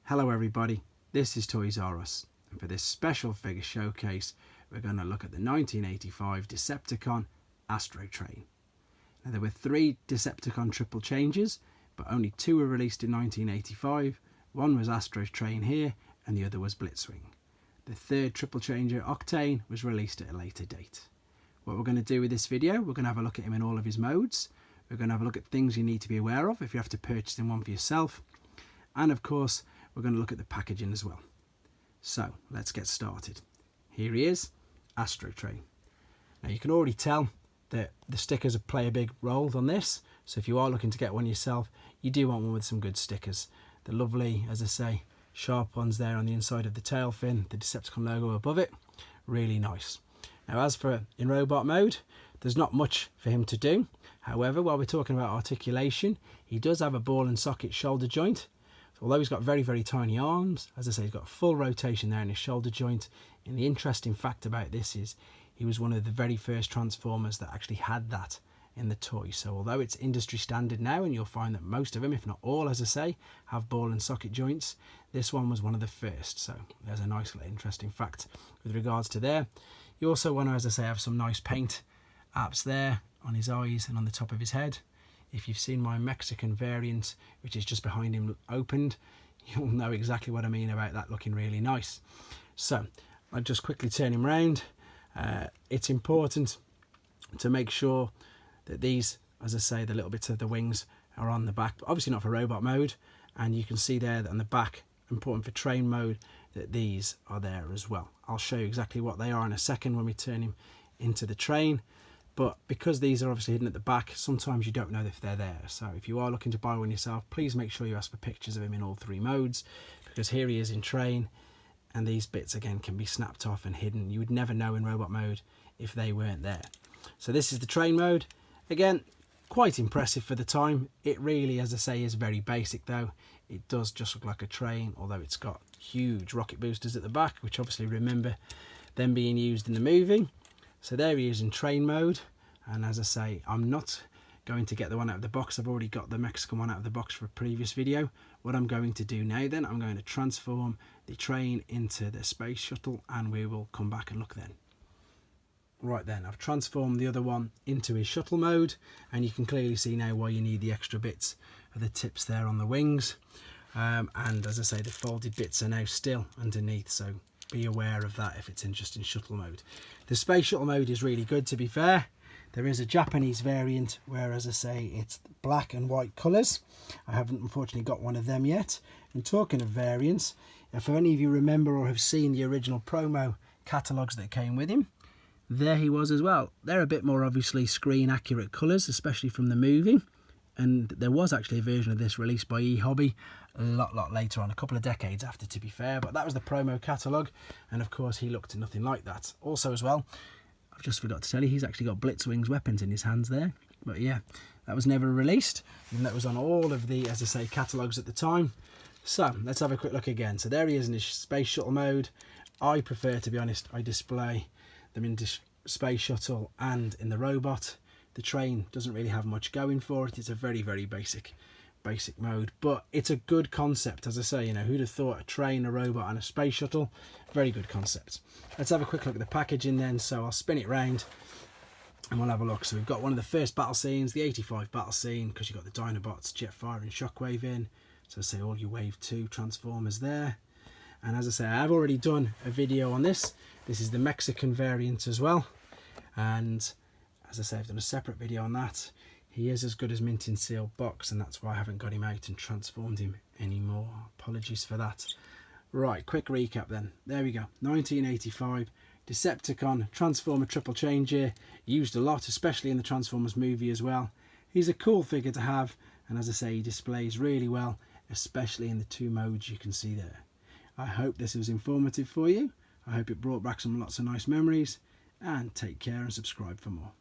Hello everybody, this is Toys R Us, and for this special figure showcase we're going to look at the 1985 Decepticon Astrotrain. Now there were 3 Decepticon triple changers, but only 2 were released in 1985. One was Astrotrain here and the other was Blitzwing. The 3rd triple changer, Octane, was released at a later date. What we're going to do with this video, we're going to have a look at him in all of his modes. We're going to have a look at things you need to be aware of if you have to purchase one for yourself. And of course, we're going to look at the packaging as well. So let's get started. Here he is, Astrotrain. Now you can already tell that the stickers play a big role on this. So if you are looking to get one yourself, you do want one with some good stickers. The lovely, as I say, sharp ones there on the inside of the tail fin, the Decepticon logo above it, really nice. Now as for in robot mode, there's not much for him to do. However, while we're talking about articulation, he does have a ball and socket shoulder joint. Although he's got very tiny arms, as I say, he's got full rotation there in his shoulder joint. And the interesting fact about this is he was one of the very first Transformers that actually had that in the toy. So although it's industry standard now, and you'll find that most of them, if not all, as I say, have ball and socket joints, this one was one of the first. So there's a nice little interesting fact with regards to there. You also want to, as I say, have some nice paint apps there on his eyes and on the top of his head. If you've seen my Mexican variant, which is just behind him opened, you'll know exactly what I mean about that looking really nice. So I'll just quickly turn him round. It's important to make sure that these, as I say, the little bits of the wings are on the back, but obviously not for robot mode. And you can see there that on the back, important for train mode, that these are there as well. I'll show you exactly what they are in a second when we turn him into the train. But because these are obviously hidden at the back, sometimes you don't know if they're there. So if you are looking to buy one yourself, please make sure you ask for pictures of him in all 3 modes, because here he is in train, and these bits again can be snapped off and hidden. You would never know in robot mode if they weren't there. So this is the train mode. Again, quite impressive for the time. It really, as I say, is very basic though. It does just look like a train, although it's got huge rocket boosters at the back, which obviously remember them being used in the movie. So there he is in train mode, and as I say, I'm not going to get the one out of the box. I've already got the Mexican one out of the box for a previous video. What I'm going to do now then, I'm going to transform the train into the space shuttle, and we will come back and look then. Right then, I've transformed the other one into his shuttle mode, and you can clearly see now why you need the extra bits of the tips there on the wings. And as I say, the folded bits are now still underneath, so be aware of that if it's in just in shuttle mode. The space shuttle mode is really good, to be fair. There is a Japanese variant where, as I say, it's black and white colours. I haven't unfortunately got one of them yet. And talking of variants, if any of you remember or have seen the original promo catalogues that came with him, there he was as well. They're a bit more obviously screen accurate colours, especially from the movie. And there was actually a version of this released by eHobby a lot later on, a couple of decades after, to be fair. But that was the promo catalogue, and of course he looked nothing like that. Also as well, I've just forgot to tell you, he's actually got Blitzwing's weapons in his hands there. But yeah, that was never released, and that was on all of the, as I say, catalogues at the time. So let's have a quick look again. So there he is in his space shuttle mode. I prefer, to be honest, I display them in space shuttle and in the robot. The train doesn't really have much going for it. It's a very basic mode, but it's a good concept. As I say, you know, who'd have thought a train, a robot and a space shuttle? Very good concept. Let's have a quick look at the packaging then. So I'll spin it round and we'll have a look. So we've got one of the first battle scenes, the 85 battle scene, because you've got the Dinobots, Jetfire and Shockwave in. So say all your Wave 2 Transformers there. And as I say, I've already done a video on this. This is the Mexican variant as well. And as I say, I've done a separate video on that. He is as good as mint in sealed box, and that's why I haven't got him out and transformed him anymore. Apologies for that. Right, quick recap then. There we go. 1985 Decepticon Transformer triple changer. Used a lot, especially in the Transformers movie as well. He's a cool figure to have, and as I say, he displays really well, especially in the 2 modes you can see there. I hope this was informative for you. I hope it brought back some lots of nice memories, and take care and subscribe for more.